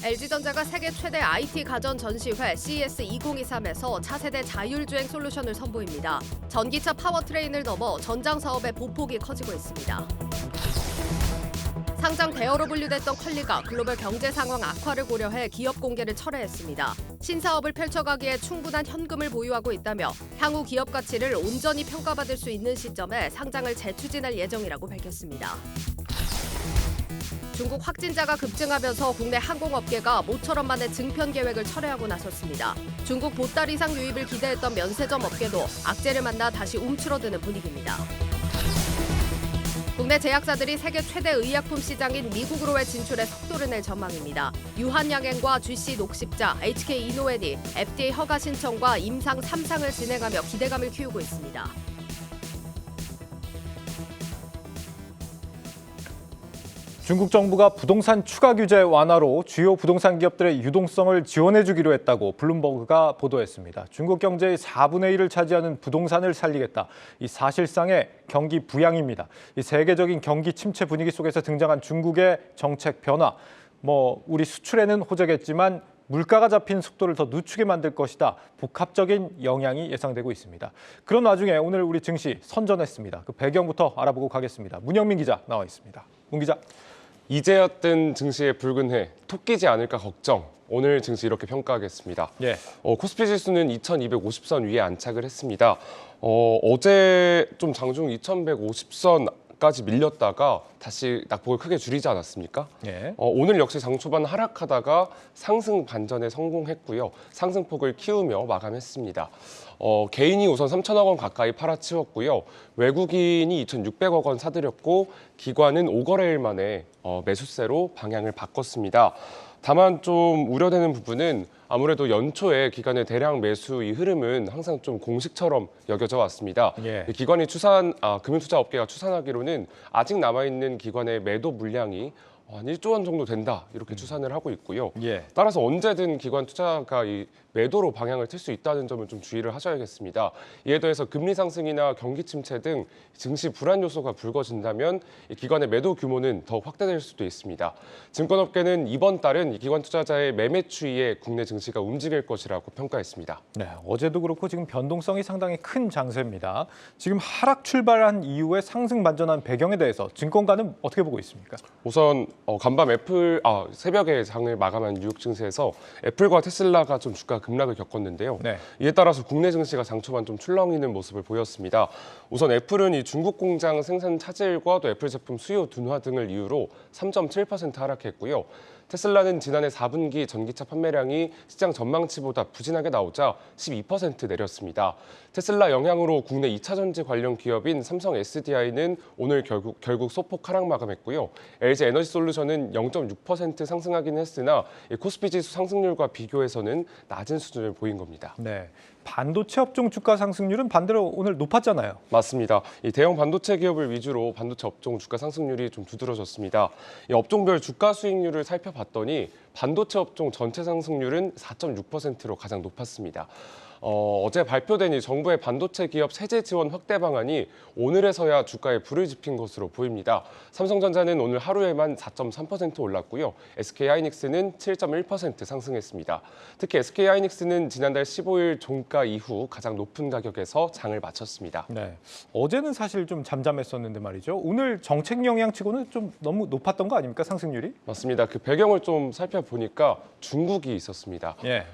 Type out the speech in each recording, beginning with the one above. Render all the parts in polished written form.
LG전자가 세계 최대 IT 가전 전시회 CES 2023에서 차세대 자율주행 솔루션을 선보입니다. 전기차 파워트레인을 넘어 전장 사업의 보폭이 커지고 있습니다. 상장 대여로 분류됐던 컬리가 글로벌 경제 상황 악화를 고려해 기업 공개를 철회했습니다. 신사업을 펼쳐가기에 충분한 현금을 보유하고 있다며 향후 기업 가치를 온전히 평가받을 수 있는 시점에 상장을 재추진할 예정이라고 밝혔습니다. 중국 확진자가 급증하면서 국내 항공업계가 모처럼 만에 증편 계획을 철회하고 나섰습니다. 중국 보달 이상 유입을 기대했던 면세점 업계도 악재를 만나 다시 움츠러드는 분위기입니다. 국내 제약사들이 세계 최대 의약품 시장인 미국으로의 진출에 속도를 낼 전망입니다. 유한양행과 GC 녹십자, HK 이노엔이 FDA 허가 신청과 임상 3상을 진행하며 기대감을 키우고 있습니다. 중국 정부가 부동산 추가 규제 완화로 주요 부동산 기업들의 유동성을 지원해주기로 했다고 블룸버그가 보도했습니다. 중국 경제의 4분의 1을 차지하는 부동산을 살리겠다. 이 사실상의 경기 부양입니다. 이 세계적인 경기 침체 분위기 속에서 등장한 중국의 정책 변화. 우리 수출에는 호재겠지만 물가가 잡힌 속도를 더 늦추게 만들 것이다. 복합적인 영향이 예상되고 있습니다. 그런 와중에 오늘 우리 증시 선전했습니다. 그 배경부터 알아보고 가겠습니다. 문영민 기자 나와 있습니다. 문 기자. 이제야 뜬 증시의 붉은 해, 토끼지 않을까 걱정. 오늘 증시 이렇게 평가하겠습니다. 예. 코스피 지수는 2250선 위에 안착을 했습니다. 어제 좀 장중 2150선까지 밀렸다가 다시 낙폭을 크게 줄이지 않았습니까? 예. 오늘 역시 장 초반 하락하다가 상승 반전에 성공했고요. 상승폭을 키우며 마감했습니다. 개인이 우선 3천억 원 가까이 팔아치웠고요. 외국인이 2,600억 원 사들였고 기관은 5거래일 만에 매수세로 방향을 바꿨습니다. 다만 좀 우려되는 부분은 아무래도 연초에 기관의 대량 매수 이 흐름은 항상 좀 공식처럼 여겨져 왔습니다. 예. 기관이 금융투자업계가 추산하기로는 아직 남아있는 기관의 매도 물량이 한 1조 원 정도 된다 이렇게 추산을 하고 있고요. 예. 따라서 언제든 기관 투자가 이 매도로 방향을 틀 수 있다는 점을 좀 주의를 하셔야겠습니다. 이에 더해서 금리 상승이나 경기 침체 등 증시 불안 요소가 불거진다면 이 기관의 매도 규모는 더욱 확대될 수도 있습니다. 증권업계는 이번 달은 이 기관 투자자의 매매 추이에 국내 증시가 움직일 것이라고 평가했습니다. 네, 어제도 그렇고 지금 변동성이 상당히 큰 장세입니다. 지금 하락 출발한 이후에 상승 반전한 배경에 대해서 증권가는 어떻게 보고 있습니까? 우선 간밤 새벽에 장을 마감한 뉴욕 증시에서 애플과 테슬라가 좀 주가 급락을 겪었는데요. 네. 이에 따라서 국내 증시가 장초반 좀 출렁이는 모습을 보였습니다. 우선 애플은 이 중국 공장 생산 차질과 또 애플 제품 수요 둔화 등을 이유로 3.7% 하락했고요. 테슬라는 지난해 4분기 전기차 판매량이 시장 전망치보다 부진하게 나오자 12% 내렸습니다. 테슬라 영향으로 국내 2차 전지 관련 기업인 삼성 SDI는 오늘 결국 소폭 하락 마감했고요. LG 에너지솔루션은 0.6% 상승하긴 했으나 코스피 지수 상승률과 비교해서는 낮은 수준을 보인 겁니다. 네. 반도체 업종 주가 상승률은 반대로 오늘 높았잖아요. 맞습니다. 이 대형 반도체 기업을 위주로 반도체 업종 주가 상승률이 좀 두드러졌습니다. 이 업종별 주가 수익률을 살펴봤더니 반도체 업종 전체 상승률은 4.6%로 가장 높았습니다. 어제 발표된 이 정부의 반도체 기업 세제 지원 확대 방안이 오늘에서야 주가에 불을 지핀 것으로 보입니다. 삼성전자는 오늘 하루에만 4.3% 올랐고요. SK하이닉스는 7.1% 상승했습니다. 특히 SK하이닉스는 지난달 15일 종가 이후 가장 높은 가격에서 장을 마쳤습니다. 네. 어제는 사실 좀 잠잠했었는데 말이죠. 오늘 정책 영향치고는 좀 너무 높았던 거 아닙니까? 상승률이? 맞습니다. 그 배경을 좀 살펴보니까 중국이 있었습니다. 예.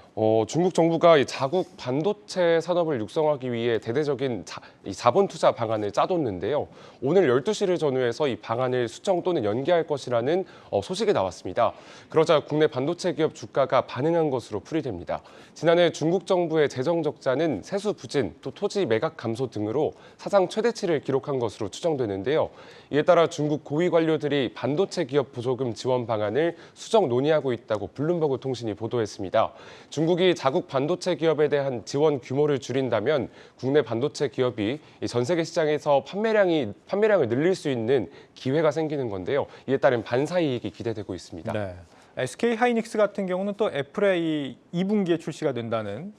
중국 정부가 이 자국 반도체 산업을 육성하기 위해 대대적인 이 자본 투자 방안을 짜뒀는데요. 오늘 12시를 전후해서 이 방안을 수정 또는 연기할 것이라는 소식이 나왔습니다. 그러자 국내 반도체 기업 주가가 반응한 것으로 풀이됩니다. 지난해 중국 정부의 재정 적자는 세수 부진, 또 토지 매각 감소 등으로 사상 최대치를 기록한 것으로 추정되는데요. 이에 따라 중국 고위 관료들이 반도체 기업 보조금 지원 방안을 수정 논의하고 있다고 블룸버그 통신이 보도했습니다. 중국이 자국 반도체 기업에 대한 지원 규모를 줄인다면 국내 반도체 기업이 전 세계 시장에서 판매량을 늘릴 수 있는 기회가 생기는 건데요. 이에 따른 반사이익이 기대되고 있습니다. 네. SK하이닉스 같은 경우는 또 애플의 이 2분기에 출시가 된다는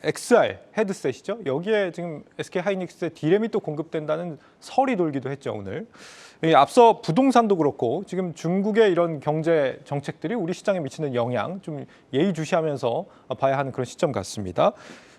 XR 헤드셋이죠. 여기에 지금 SK 하이닉스의 D램이 또 공급된다는 설이 돌기도 했죠, 오늘. 앞서 부동산도 그렇고 지금 중국의 이런 경제 정책들이 우리 시장에 미치는 영향 좀 예의주시하면서 봐야 하는 그런 시점 같습니다.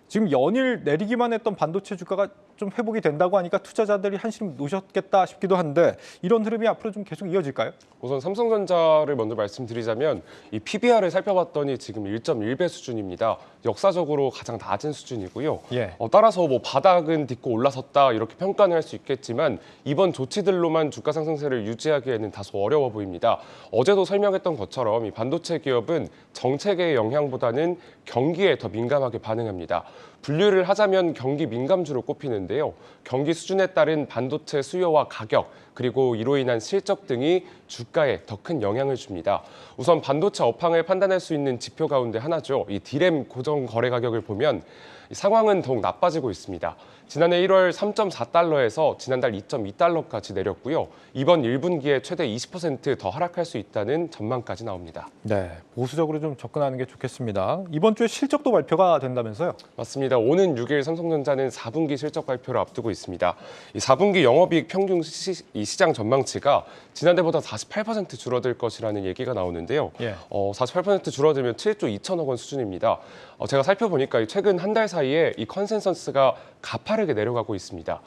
지금 연일 내리기만 했던 반도체 주가가 좀 회복이 된다고 하니까 투자자들이 한심 놓으셨겠다 싶기도 한데 이런 흐름이 앞으로 좀 계속 이어질까요? 우선 삼성전자를 먼저 말씀드리자면 이 PBR을 살펴봤더니 지금 1.1배 수준입니다. 역사적으로 가장 낮은 수준이고요. 예. 따라서 뭐 바닥은 딛고 올라섰다 이렇게 평가는 할 수 있겠지만 이번 조치들로만 주가 상승세를 유지하기에는 다소 어려워 보입니다. 어제도 설명했던 것처럼 이 반도체 기업은 정책의 영향보다는 경기에 더 민감하게 반응합니다. 분류를 하자면 경기 민감주로 꼽히는데요. 경기 수준에 따른 반도체 수요와 가격, 그리고 이로 인한 실적 등이 주가에 더 큰 영향을 줍니다. 우선 반도체 업황을 판단할 수 있는 지표 가운데 하나죠. 이 D램 고정 거래 가격을 보면 상황은 더욱 나빠지고 있습니다. 지난해 1월 3.4달러에서 지난달 2.2달러까지 내렸고요. 이번 1분기에 최대 20% 더 하락할 수 있다는 전망까지 나옵니다. 네, 보수적으로 좀 접근하는 게 좋겠습니다. 이번 주에 실적도 발표가 된다면서요? 맞습니다. 오는 6일 삼성전자는 4분기 실적 발표를 앞두고 있습니다. 이 4분기 영업이익 평균 시장 전망치가 지난해보다 48% 줄어들 것이라는 얘기가 나오는데요. 예. 48% 줄어들면 7조 2천억 원 수준입니다. 제가 살펴보니까 최근 한 달 사이에 이 컨센서스가 가파르게 내려가고 있습니다.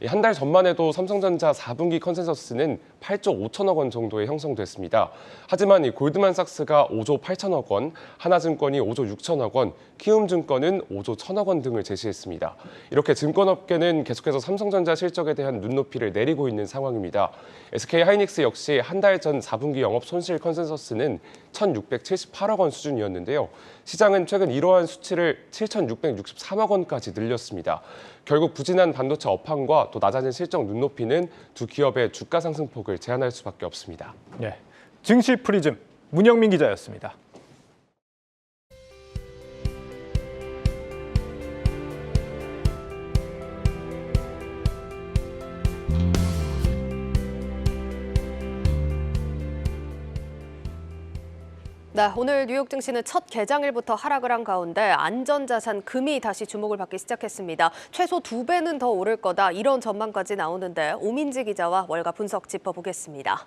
한 달 전만 해도 삼성전자 4분기 컨센서스는 8조 5천억 원 정도에 형성됐습니다. 하지만 이 골드만삭스가 5조 8천억 원, 하나증권이 5조 6천억 원, 키움증권은 5조 1천억 원 등을 제시했습니다. 이렇게 증권업계는 계속해서 삼성전자 실적에 대한 눈높이를 내리고 있는 상황입니다. SK 하이닉스 역시 한 달 전 4분기 영업 손실 컨센서스는 1,678억 원 수준이었는데요. 시장은 최근 이러한 수치를 7,663억 원까지 늘렸습니다. 결국 부진한 반도체 업황과 또 낮아진 실적 눈높이는 두 기업의 주가 상승폭을 제한할 수밖에 없습니다. 네, 증시 프리즘 문영민 기자였습니다. 네, 오늘 뉴욕 증시는 첫 개장일부터 하락을 한 가운데 안전자산 금이 다시 주목을 받기 시작했습니다. 최소 2배는 더 오를 거다 이런 전망까지 나오는데 오민지 기자와 월가 분석 짚어보겠습니다.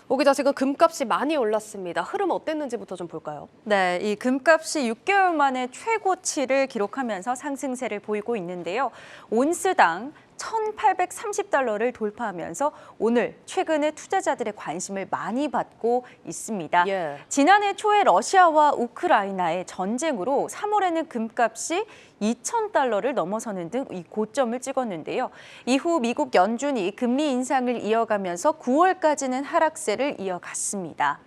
오 기자, 지금 금값이 많이 올랐습니다. 흐름 어땠는지부터 좀 볼까요? 네, 이 금값이 6개월 만에 최고치를 기록하면서 상승세를 보이고 있는데요. 온스당 1,830달러를 돌파하면서 오늘 최근에 투자자들의 관심을 많이 받고 있습니다. 예. 지난해 초에 러시아와 우크라이나의 전쟁으로 3월에는 금값이 2,000달러를 넘어서는 등 이 고점을 찍었는데요. 이후 미국 연준이 금리 인상을 이어가면서 9월까지는 하락세를 이어갔습니다.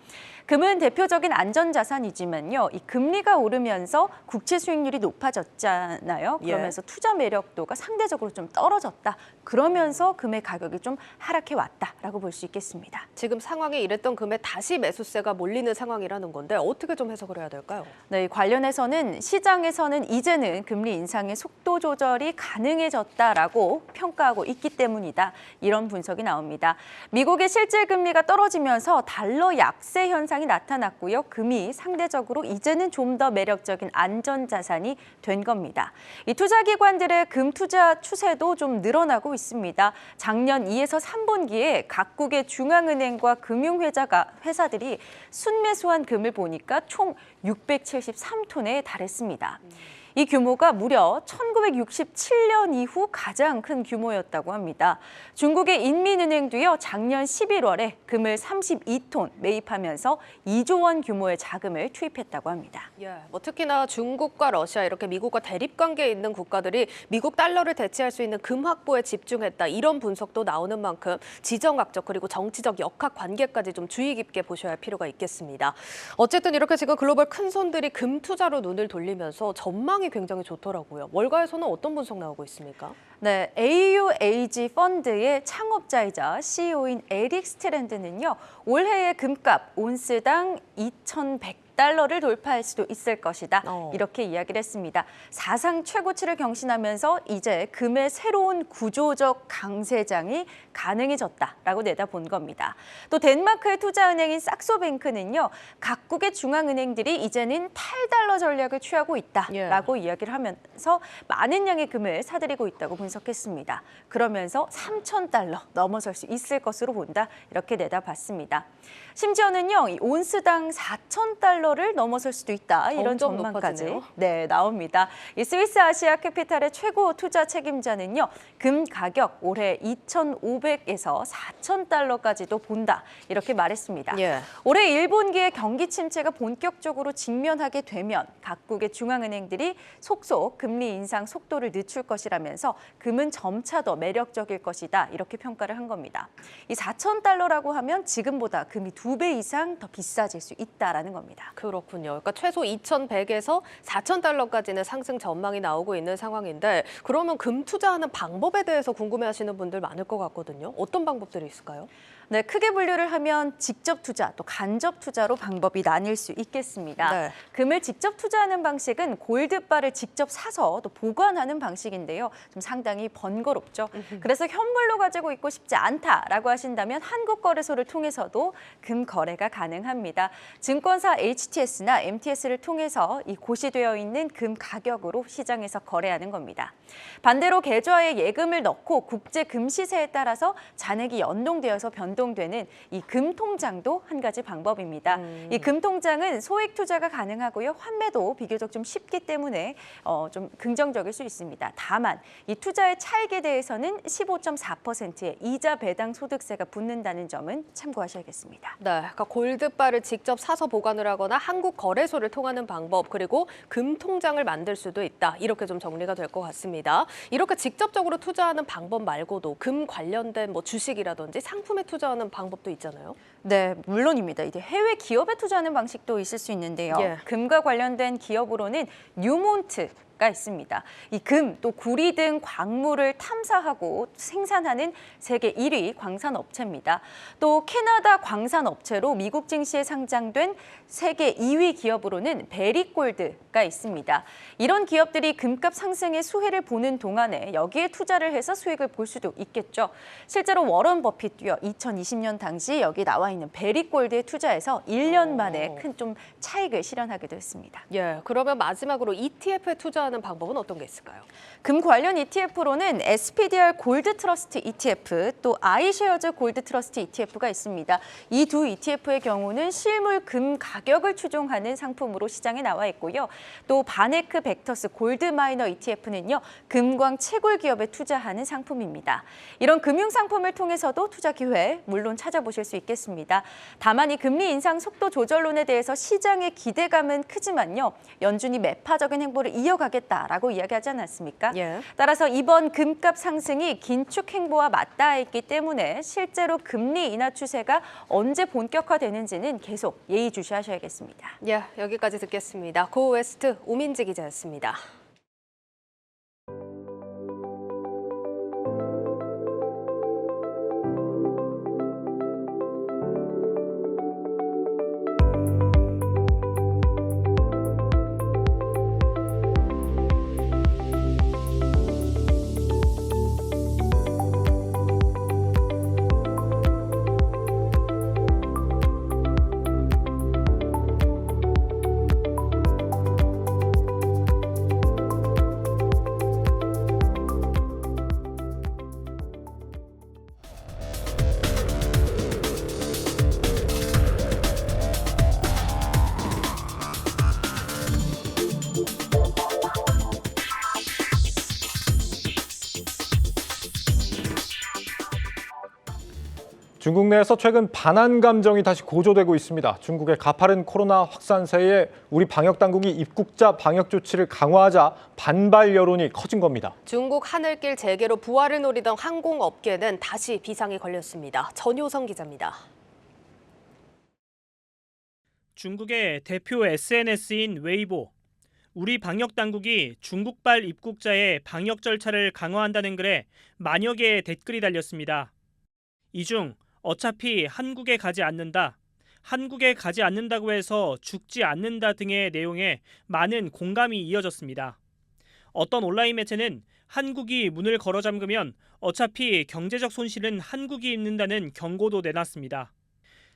금은 대표적인 안전자산이지만요. 이 금리가 오르면서 국채 수익률이 높아졌잖아요. 그러면서 투자 매력도가 상대적으로 좀 떨어졌다. 그러면서 금의 가격이 좀 하락해 왔다라고 볼 수 있겠습니다. 지금 상황이 이랬던 금에 다시 매수세가 몰리는 상황이라는 건데 어떻게 좀 해석을 해야 될까요? 네, 관련해서는 시장에서는 이제는 금리 인상의 속도 조절이 가능해졌다라고 평가하고 있기 때문이다. 이런 분석이 나옵니다. 미국의 실질 금리가 떨어지면서 달러 약세 현상이 나타났고요. 금이 상대적으로 이제는 좀 더 매력적인 안전자산이 된 겁니다. 이 투자기관들의 금 투자 추세도 좀 늘어나고 있습니다. 작년 2에서 3분기에 각국의 중앙은행과 금융회사들이 순매수한 금을 보니까 총 673톤에 달했습니다. 이 규모가 무려 1967년 이후 가장 큰 규모였다고 합니다. 중국의 인민은행도요, 작년 11월에 금을 32톤 매입하면서 2조 원 규모의 자금을 투입했다고 합니다. 예, 뭐 특히나 중국과 러시아 이렇게 미국과 대립 관계에 있는 국가들이 미국 달러를 대체할 수 있는 금 확보에 집중했다. 이런 분석도 나오는 만큼 지정학적 그리고 정치적 역학 관계까지 좀 주의 깊게 보셔야 할 필요가 있겠습니다. 어쨌든 이렇게 지금 글로벌 큰 손들이 금 투자로 눈을 돌리면서 전망이 굉장히 좋더라고요. 월가에서는 어떤 분석 나오고 있습니까? 네, AUAG 펀드의 창업자이자 CEO인 에릭 스트랜드는요, 올해의 금값 온스당 2,100 달러를 돌파할 수도 있을 것이다. 어. 이렇게 이야기를 했습니다. 사상 최고치를 경신하면서 이제 금의 새로운 구조적 강세장이 가능해졌다라고 내다본 겁니다. 또 덴마크의 투자은행인 삭소뱅크는요, 각국의 중앙은행들이 이제는 탈달러 전략을 취하고 있다라고 이야기를 하면서 많은 양의 금을 사들이고 있다고 분석했습니다. 그러면서 3,000달러 넘어설 수 있을 것으로 본다, 이렇게 내다봤습니다. 심지어는요, 이 온스당 4,000달러를 넘어설 수도 있다, 이런 점점 전망까지 높아지네요. 나옵니다. 이 스위스 아시아 캐피탈의 최고 투자 책임자는요, 금 가격 올해 2,500에서 4,000달러까지도 본다, 이렇게 말했습니다. 예. 올해 1분기에 경기 침체가 본격적으로 직면하게 되면 각국의 중앙은행들이 속속 금리 인상 속도를 늦출 것이라면서 금은 점차 더 매력적일 것이다, 이렇게 평가를 한 겁니다. 이 4,000달러라고 하면 지금보다 금이 2배 이상 더 비싸질 수 있다라는 겁니다. 그렇군요. 그러니까 최소 2,100에서 4,000달러까지는 상승 전망이 나오고 있는 상황인데 그러면 금 투자하는 방법에 대해서 궁금해하시는 분들 많을 것 같거든요. 어떤 방법들이 있을까요? 네, 크게 분류를 하면 직접 투자, 또 간접 투자로 방법이 나뉠 수 있겠습니다. 네. 금을 직접 투자하는 방식은 골드바를 직접 사서 또 보관하는 방식인데요. 좀 상당히 번거롭죠. 그래서 현물로 가지고 있고 싶지 않다라고 하신다면 한국거래소를 통해서도 금 거래가 가능합니다. 증권사 HTS나 MTS를 통해서 이 고시되어 있는 금 가격으로 시장에서 거래하는 겁니다. 반대로 계좌에 예금을 넣고 국제 금 시세에 따라서 잔액이 연동되어서 변동되는 이 금통장도 한 가지 방법입니다. 이 금통장은 소액 투자가 가능하고요. 환매도 비교적 좀 쉽기 때문에 좀 긍정적일 수 있습니다. 다만 이 투자의 차익에 대해서는 15.4%의 이자 배당 소득세가 붙는다는 점은 참고하셔야겠습니다. 네, 그러니까 골드바를 직접 사서 보관을 하거나 한국 거래소를 통하는 방법, 그리고 금 통장을 만들 수도 있다. 이렇게 좀 정리가 될 것 같습니다. 이렇게 직접적으로 투자하는 방법 말고도 금 관련된 뭐 주식이라든지 상품에 투자하는 방법도 있잖아요. 네, 물론입니다. 이제 해외 기업에 투자하는 방식도 있을 수 있는데요. 예. 금과 관련된 기업으로는 뉴몬트가 있습니다. 이 금, 또 구리 등 광물을 탐사하고 생산하는 세계 1위 광산업체입니다. 또 캐나다 광산업체로 미국 증시에 상장된 세계 2위 기업으로는 베리골드가 있습니다. 이런 기업들이 금값 상승의 수혜를 보는 동안에 여기에 투자를 해서 수익을 볼 수도 있겠죠. 실제로 워런 버핏도요, 2020년 당시 여기 나와 있는 베리골드에 투자해서 1년 만에 큰 좀 차익을 실현하기도 했습니다. 예, 그러면 마지막으로 ETF에 투자하는 방법은 어떤 게 있을까요? 금 관련 ETF로는 SPDR 골드 트러스트 ETF, 또 아이쉐어즈 골드 트러스트 ETF가 있습니다. 이 두 ETF의 경우는 실물 금 가격을 추종하는 상품으로 시장에 나와 있고요. 또 바네크 벡터스 골드 마이너 ETF는요, 금광 채굴 기업에 투자하는 상품입니다. 이런 금융 상품을 통해서도 투자 기회 물론 찾아보실 수 있겠습니다. 다만 이 금리 인상 속도 조절론에 대해서 시장의 기대감은 크지만요, 연준이 매파적인 행보를 이어가겠다라고 이야기하지 않았습니까? 예. 따라서 이번 금값 상승이 긴축 행보와 맞닿아 있기 때문에 실제로 금리 인하 추세가 언제 본격화되는지는 계속 예의주시하셔야겠습니다. 예, 여기까지 듣겠습니다. 고웨스트 오민지 기자였습니다. 중국 내에서 최근 반한 감정이 다시 고조되고 있습니다. 중국의 가파른 코로나 확산세에 우리 방역 당국이 입국자 방역 조치를 강화하자 반발 여론이 커진 겁니다. 중국 하늘길 재개로 부활을 노리던 항공업계는 다시 비상이 걸렸습니다. 전효성 기자입니다. 중국의 대표 SNS인 웨이보. 우리 방역 당국이 중국발 입국자의 방역 절차를 강화한다는 글에 만여 개의 댓글이 달렸습니다. 이 중 어차피 한국에 가지 않는다, 한국에 가지 않는다고 해서 죽지 않는다 등의 내용에 많은 공감이 이어졌습니다. 어떤 온라인 매체는 한국이 문을 걸어 잠그면 어차피 경제적 손실은 한국이 입는다는 경고도 내놨습니다.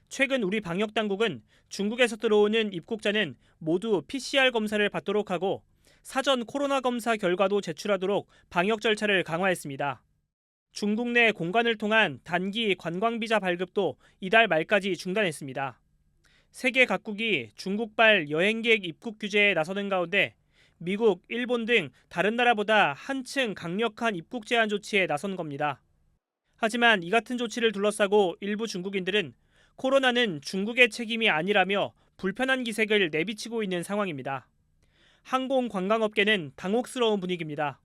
최근 우리 방역 당국은 중국에서 들어오는 입국자는 모두 PCR 검사를 받도록 하고 사전 코로나 검사 결과도 제출하도록 방역 절차를 강화했습니다. 중국 내 공관을 통한 단기 관광비자 발급도 이달 말까지 중단했습니다. 세계 각국이 중국발 여행객 입국 규제에 나서는 가운데 미국, 일본 등 다른 나라보다 한층 강력한 입국 제한 조치에 나선 겁니다. 하지만 이 같은 조치를 둘러싸고 일부 중국인들은 코로나는 중국의 책임이 아니라며 불편한 기색을 내비치고 있는 상황입니다. 항공관광업계는 당혹스러운 분위기입니다.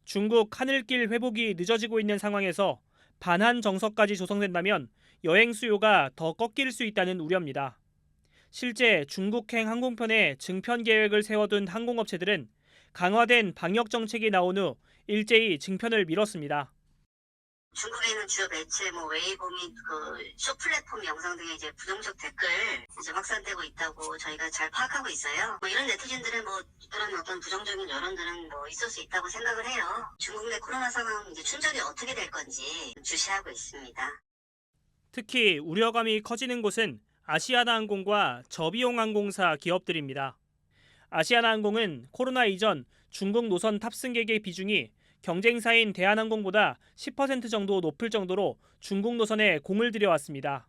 중국 하늘길 회복이 늦어지고 있는 상황에서 반한 정서까지 조성된다면 여행 수요가 더 꺾일 수 있다는 우려입니다. 실제 중국행 항공편에 증편 계획을 세워둔 항공업체들은 강화된 방역 정책이 나온 후 일제히 증편을 미뤘습니다. 중국에 있는 주요 매체, 웨이보 및 쇼 플랫폼 영상 등의 이제 부정적 댓글 이제 확산되고 있다고 저희가 잘 파악하고 있어요. 이런 네티즌들의 그런 어떤 부정적인 여론들은 있을 수 있다고 생각을 해요. 중국 내 코로나 상황 이제 춘절이 어떻게 될 건지 주시하고 있습니다. 특히 우려감이 커지는 곳은 아시아나항공과 저비용항공사 기업들입니다. 아시아나항공은 코로나 이전 중국 노선 탑승객의 비중이 경쟁사인 대한항공보다 10% 정도 높을 정도로 중국 노선에 공을 들여왔습니다.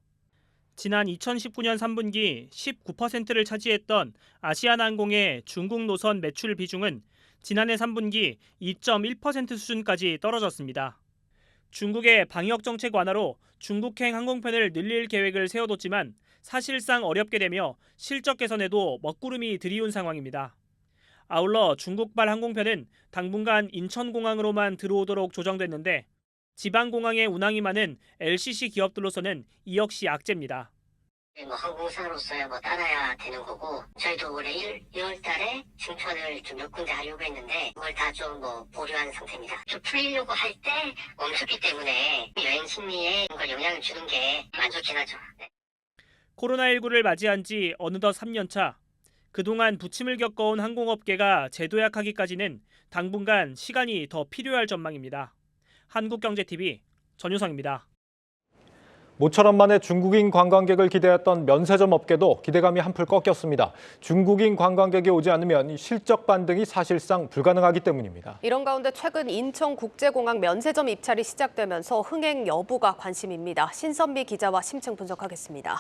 지난 2019년 3분기 19%를 차지했던 아시아나항공의 중국 노선 매출 비중은 지난해 3분기 2.1% 수준까지 떨어졌습니다. 중국의 방역 정책 완화로 중국행 항공편을 늘릴 계획을 세워뒀지만 사실상 어렵게 되며 실적 개선에도 먹구름이 들이운 상황입니다. 아울러 중국발 항공편은 당분간 인천공항으로만 들어오도록 조정됐는데 지방공항에 운항이 많은 LCC 기업들로서는 이 역시 악재입니다. 항공사로서야 따라야 되는 거고 저희도 올해 1월 달에 증편을 좀 몇 군데 하려고 했는데 그걸 다 좀 보류한 상태입니다. 좀 풀리려고 할 때 멈췄기 때문에 여행 심리에 영향을 주는 게 안 좋긴 하죠. 네. 코로나19를 맞이한 지 어느덧 3년차. 그동안 부침을 겪어온 항공업계가 재도약하기까지는 당분간 시간이 더 필요할 전망입니다. 한국경제TV 전효성입니다. 모처럼 만에 중국인 관광객을 기대했던 면세점 업계도 기대감이 한풀 꺾였습니다. 중국인 관광객이 오지 않으면 실적 반등이 사실상 불가능하기 때문입니다. 이런 가운데 최근 인천국제공항 면세점 입찰이 시작되면서 흥행 여부가 관심입니다. 신선미 기자와 심층 분석하겠습니다.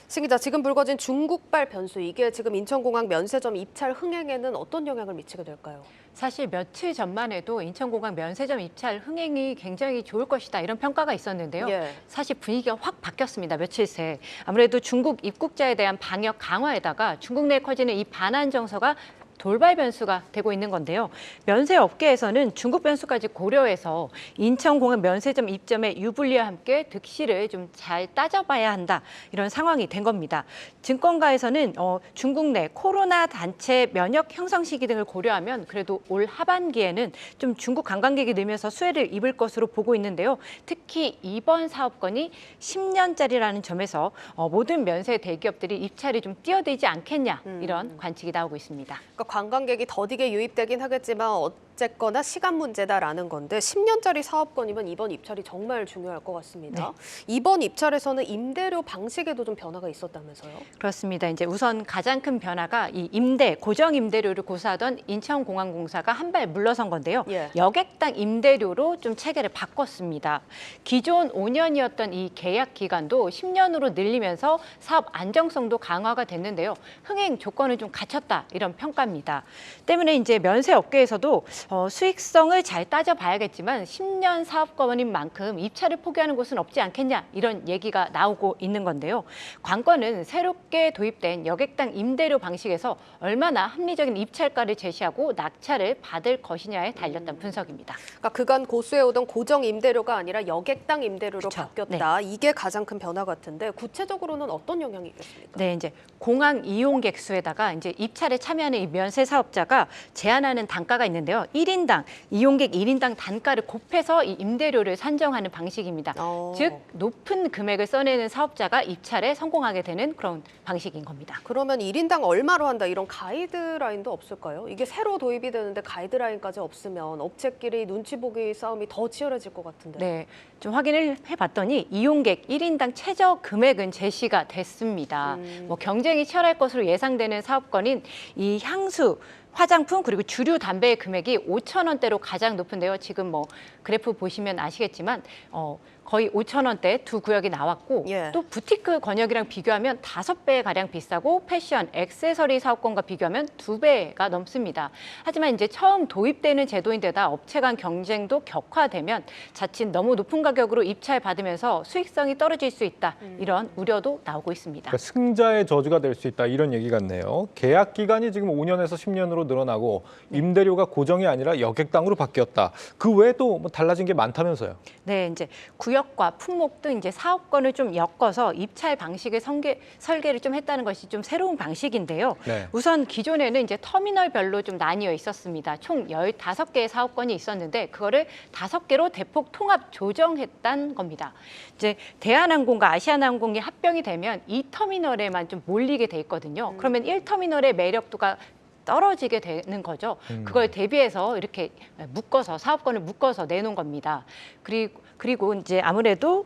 신 기자, 지금 불거진 중국발 변수, 이게 지금 인천공항 면세점 입찰 흥행에는 어떤 영향을 미치게 될까요? 사실 며칠 전만 해도 인천공항 면세점 입찰 흥행이 굉장히 좋을 것이다 이런 평가가 있었는데요. 예. 사실 분위기가 확 바뀌었습니다. 며칠 새. 아무래도 중국 입국자에 대한 방역 강화에다가 중국 내에 커지는 이 반한 정서가 돌발 변수가 되고 있는 건데요. 면세 업계에서는 중국 변수까지 고려해서 인천공항 면세점 입점의 유불리와 함께 득실을 좀 잘 따져봐야 한다. 이런 상황이 된 겁니다. 증권가에서는 중국 내 코로나 단체 면역 형성 시기 등을 고려하면 그래도 올 하반기에는 좀 중국 관광객이 늘면서 수혜를 입을 것으로 보고 있는데요. 특히 이번 사업권이 10년짜리라는 점에서 모든 면세 대기업들이 입찰이 좀 뛰어들지 않겠냐 이런 관측이 나오고 있습니다. 그러니까 관광객이 더디게 유입되긴 하겠지만 어쨌거나 시간 문제다라는 건데 10년짜리 사업권이면 이번 입찰이 정말 중요할 것 같습니다. 네. 이번 입찰에서는 임대료 방식에도 좀 변화가 있었다면서요? 그렇습니다. 이제 우선 가장 큰 변화가 이 고정 임대료를 고수하던 인천공항공사가 한 발 물러선 건데요. 예. 여객당 임대료로 좀 체계를 바꿨습니다. 기존 5년이었던 이 계약 기간도 10년으로 늘리면서 사업 안정성도 강화가 됐는데요. 흥행 조건을 좀 갖췄다 이런 평가입니다. 때문에 이제 면세 업계에서도 수익성을 잘 따져봐야겠지만 10년 사업권인 만큼 입찰을 포기하는 곳은 없지 않겠냐 이런 얘기가 나오고 있는 건데요. 관건은 새롭게 도입된 여객당 임대료 방식에서 얼마나 합리적인 입찰가를 제시하고 낙찰을 받을 것이냐에 달렸다는 분석입니다. 그러니까 그간 고수해오던 고정 임대료가 아니라 여객당 임대료로 그쵸. 바뀌었다. 이게 가장 큰 변화 같은데 구체적으로는 어떤 영향이 있겠습니까? 네, 이제 공항 이용객 수에다가 이제 입찰에 참여하는 이 면세 사업자가 제한하는 단가가 있는데요. 이용객 1인당 단가를 곱해서 이 임대료를 산정하는 방식입니다. 즉 높은 금액을 써내는 사업자가 입찰에 성공하게 되는 그런 방식인 겁니다. 그러면 1인당 얼마로 한다 이런 가이드라인도 없을까요? 이게 새로 도입이 되는데 가이드라인까지 없으면 업체끼리 눈치 보기 싸움이 더 치열해질 것 같은데. 네, 좀 확인을 해봤더니 이용객 1인당 최저 금액은 제시가 됐습니다. 뭐 경쟁이 치열할 것으로 예상되는 사업권인 이 향수, 화장품 그리고 주류 담배의 금액이 5,000원대로 가장 높은데요. 지금 뭐 그래프 보시면 아시겠지만 거의 5,000원대 두 구역이 나왔고 예. 또 부티크 권역이랑 비교하면 5배 가량 비싸고 패션, 액세서리 사업권과 비교하면 2배가 넘습니다. 하지만 이제 처음 도입되는 제도인데다 업체 간 경쟁도 격화되면 자칫 너무 높은 가격으로 입찰 받으면서 수익성이 떨어질 수 있다. 이런 우려도 나오고 있습니다. 그러니까 승자의 저주가 될 수 있다 이런 얘기 같네요. 계약 기간이 지금 5년에서 10년으로 늘어나고 임대료가 고정이 아니라 여객당으로 바뀌었다. 그 외에도 뭐 달라진 게 많다면서요? 네, 이제 구역과 품목 등 이제 사업권을 좀 엮어서 입찰 방식의 설계를 좀 했다는 것이 좀 새로운 방식인데요. 네. 우선 기존에는 이제 터미널별로 좀 나뉘어 있었습니다. 총 15개의 사업권이 있었는데 그거를 5개로 대폭 통합 조정했다는 겁니다. 이제 대한항공과 아시아나항공이 합병이 되면 이 터미널에만 좀 몰리게 돼 있거든요. 그러면 1터미널의 매력도가 떨어지게 되는 거죠. 그걸 대비해서 이렇게 사업권을 묶어서 내놓은 겁니다. 그리고 이제 아무래도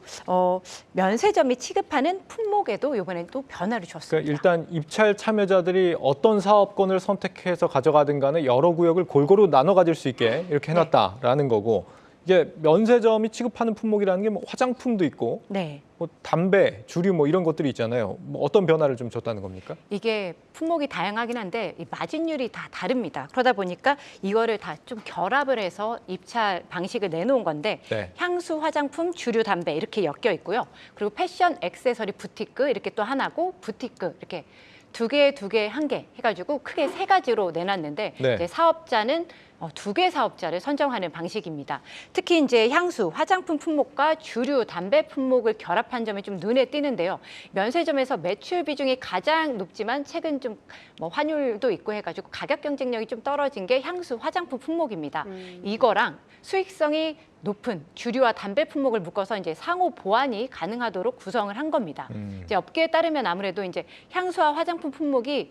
면세점이 취급하는 품목에도 이번엔 또 변화를 줬습니다. 그러니까 일단 입찰 참여자들이 어떤 사업권을 선택해서 가져가든 간에 여러 구역을 골고루 나눠 가질 수 있게 이렇게 해놨다라는 거고 이게 면세점이 취급하는 품목이라는 게 뭐 화장품도 있고 네. 뭐 담배, 주류 뭐 이런 것들이 있잖아요. 뭐 어떤 변화를 좀 줬다는 겁니까? 이게 품목이 다양하긴 한데 이 마진율이 다 다릅니다. 그러다 보니까 이거를 다 좀 결합을 해서 입찰 방식을 내놓은 건데 네. 향수, 화장품, 주류, 담배 이렇게 엮여 있고요. 그리고 패션, 액세서리, 부티크 이렇게 또 하나고 부티크 이렇게 두 개, 한 개 해가지고 크게 3가지로 내놨는데 네. 이제 사업자는 2개 사업자를 선정하는 방식입니다. 특히 이제 향수, 화장품 품목과 주류, 담배 품목을 결합한 점이 좀 눈에 띄는데요. 면세점에서 매출 비중이 가장 높지만 최근 좀 뭐 환율도 있고 해가지고 가격 경쟁력이 좀 떨어진 게 향수, 화장품 품목입니다. 이거랑 수익성이 높은 주류와 담배 품목을 묶어서 이제 상호 보완이 가능하도록 구성을 한 겁니다. 이제 업계에 따르면 아무래도 이제 향수와 화장품 품목이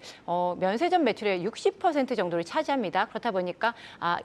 면세점 매출의 60% 정도를 차지합니다. 그렇다 보니까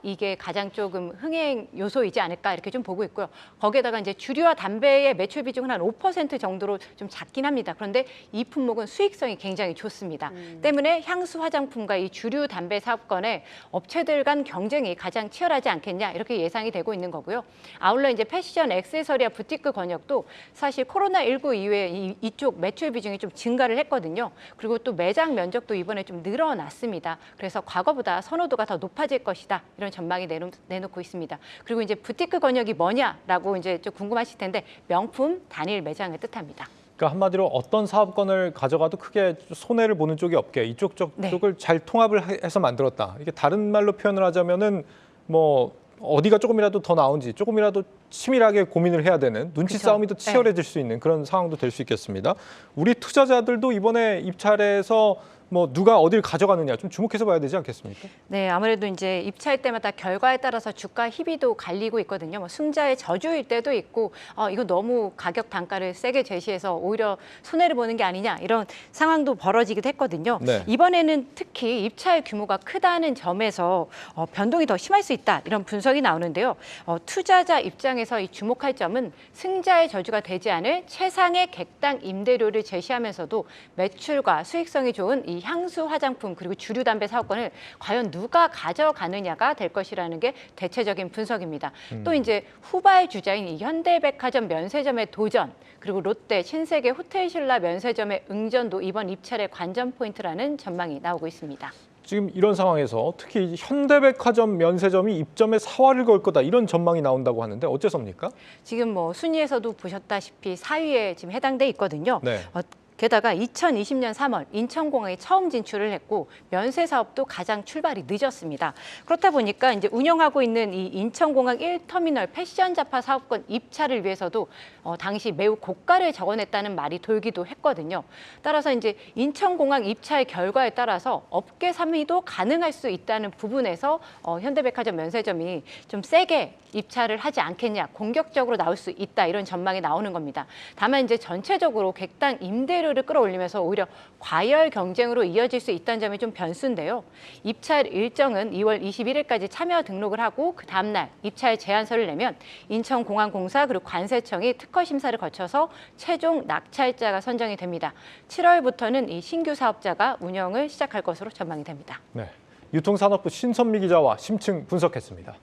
이게 가장 조금 흥행 요소이지 않을까 이렇게 좀 보고 있고요. 거기에다가 이제 주류와 담배의 매출 비중은 한 5% 정도로 좀 작긴 합니다. 그런데 이 품목은 수익성이 굉장히 좋습니다. 때문에 향수 화장품과 이 주류 담배 사업권의 업체들 간 경쟁이 가장 치열하지 않겠냐 이렇게 예상이 되고 있는 거고요. 아울러 이제 패션, 액세서리와 부티크 권역도 사실 코로나19 이후에 이쪽 매출 비중이 좀 증가를 했거든요. 그리고 또 매장 면적도 이번에 좀 늘어났습니다. 그래서 과거보다 선호도가 더 높아질 것이다. 이런 전망이 내놓고 있습니다. 그리고 이제 부티크 권역이 뭐냐라고 이제 좀 궁금하실 텐데 명품 단일 매장을 뜻합니다. 그러니까 한마디로 어떤 사업권을 가져가도 크게 손해를 보는 쪽이 없게 이쪽 쪽을 잘 통합을 해서 만들었다. 이게 다른 말로 표현을 하자면은 뭐 어디가 조금이라도 더 나은지 조금이라도 치밀하게 고민을 해야 되는 눈치 그렇죠. 싸움이 더 치열해질 수 있는 그런 상황도 될 수 있겠습니다. 우리 투자자들도 이번에 입찰에서 뭐 누가 어딜 가져가느냐 좀 주목해서 봐야 되지 않겠습니까? 네, 아무래도 이제 입찰 때마다 결과에 따라서 주가 희비도 갈리고 있거든요. 뭐 승자의 저주일 때도 있고, 이거 너무 가격 단가를 세게 제시해서 오히려 손해를 보는 게 아니냐 이런 상황도 벌어지기도 했거든요. 네. 이번에는 특히 입찰 규모가 크다는 점에서 변동이 더 심할 수 있다 이런 분석이 나오는데요. 투자자 입장에서 이 주목할 점은 승자의 저주가 되지 않을 최상의 객당 임대료를 제시하면서도 매출과 수익성이 좋은 이 향수, 화장품 그리고 주류 담배 사업권을 과연 누가 가져가느냐가 될 것이라는 게 대체적인 분석입니다. 또 이제 후발 주자인 이 현대백화점 면세점의 도전 그리고 롯데, 신세계, 호텔신라 면세점의 응전도 이번 입찰의 관전 포인트라는 전망이 나오고 있습니다. 지금 이런 상황에서 특히 현대백화점 면세점이 입점에 사활을 걸 거다 이런 전망이 나온다고 하는데 어째서입니까? 지금 뭐 순위에서도 보셨다시피 4위에 지금 해당돼 있거든요. 네. 게다가 2020년 3월 인천공항에 처음 진출을 했고 면세 사업도 가장 출발이 늦었습니다. 그렇다 보니까 이제 운영하고 있는 이 인천공항 1터미널 패션 잡화 사업권 입찰을 위해서도 당시 매우 고가를 적어냈다는 말이 돌기도 했거든요. 따라서 이제 인천공항 입찰 결과에 따라서 업계 3위도 가능할 수 있다는 부분에서 현대백화점 면세점이 좀 세게 입찰을 하지 않겠냐, 공격적으로 나올 수 있다 이런 전망이 나오는 겁니다. 다만 이제 전체적으로 객단 임대료를 끌어올리면서 오히려 과열 경쟁으로 이어질 수 있다는 점이 좀 변수인데요. 입찰 일정은 2월 21일까지 참여 등록을 하고 그 다음 날 입찰 제안서를 내면 인천공항공사 그리고 관세청이 특허 심사를 거쳐서 최종 낙찰자가 선정이 됩니다. 7월부터는 이 신규 사업자가 운영을 시작할 것으로 전망이 됩니다. 네, 유통산업부 신선미 기자와 심층 분석했습니다.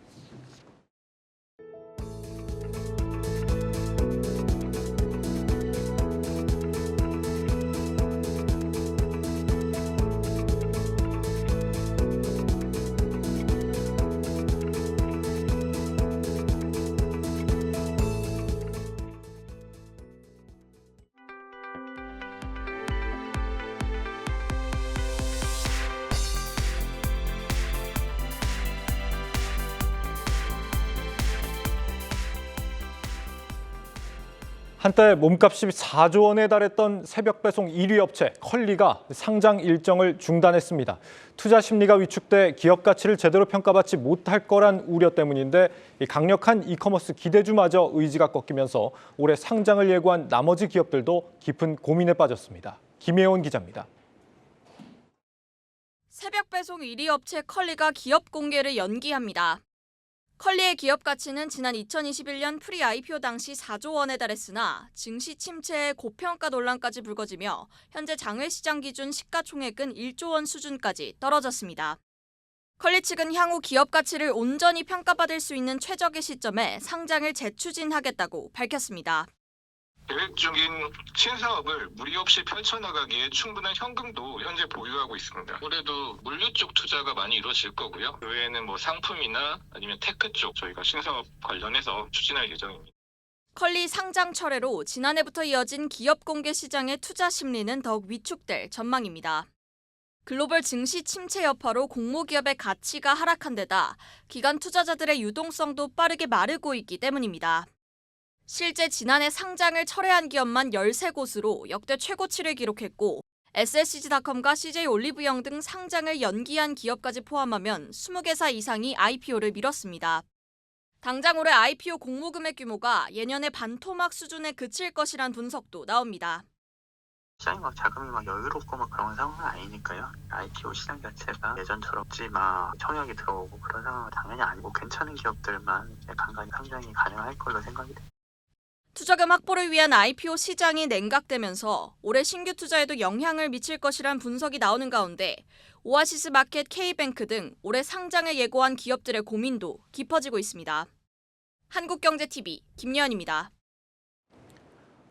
한때 몸값이 4조 원에 달했던 새벽 배송 1위 업체 컬리가 상장 일정을 중단했습니다. 투자 심리가 위축돼 기업 가치를 제대로 평가받지 못할 거란 우려 때문인데 강력한 이커머스 기대주마저 의지가 꺾이면서 올해 상장을 예고한 나머지 기업들도 깊은 고민에 빠졌습니다. 김혜원 기자입니다. 새벽 배송 1위 업체 컬리가 기업 공개를 연기합니다. 컬리의 기업 가치는 지난 2021년 프리-IPO 당시 4조 원에 달했으나 증시 침체에 고평가 논란까지 불거지며 현재 장외시장 기준 시가총액은 1조 원 수준까지 떨어졌습니다. 컬리 측은 향후 기업 가치를 온전히 평가받을 수 있는 최적의 시점에 상장을 재추진하겠다고 밝혔습니다. 계획 중인 신사업을 무리 없이 펼쳐나가기에 충분한 현금도 현재 보유하고 있습니다. 올해도 물류 쪽 투자가 많이 이루어질 거고요. 그 외에는 상품이나 아니면 테크 쪽 저희가 신사업 관련해서 추진할 예정입니다. 컬리 상장 철회로 지난해부터 이어진 기업 공개 시장의 투자 심리는 더욱 위축될 전망입니다. 글로벌 증시 침체 여파로 공모기업의 가치가 하락한 데다 기관 투자자들의 유동성도 빠르게 마르고 있기 때문입니다. 실제 지난해 상장을 철회한 기업만 13곳으로 역대 최고치를 기록했고 SSG닷컴과 CJ올리브영 등 상장을 연기한 기업까지 포함하면 20개사 이상이 IPO를 미뤘습니다. 당장 올해 IPO 공모금액 규모가 예년의 반토막 수준에 그칠 것이란 분석도 나옵니다. 시장이 자금이 여유롭고 그런 상황은 아니니까요. IPO 시장 자체가 예전처럼 청약이 들어오고 그런 상황은 당연히 아니고 괜찮은 기업들만 간간히 상장이 가능할 걸로 생각이 됩니다. 투자금 확보를 위한 IPO 시장이 냉각되면서 올해 신규 투자에도 영향을 미칠 것이란 분석이 나오는 가운데 오아시스 마켓 K뱅크 등 올해 상장을 예고한 기업들의 고민도 깊어지고 있습니다. 한국경제TV 김예원입니다.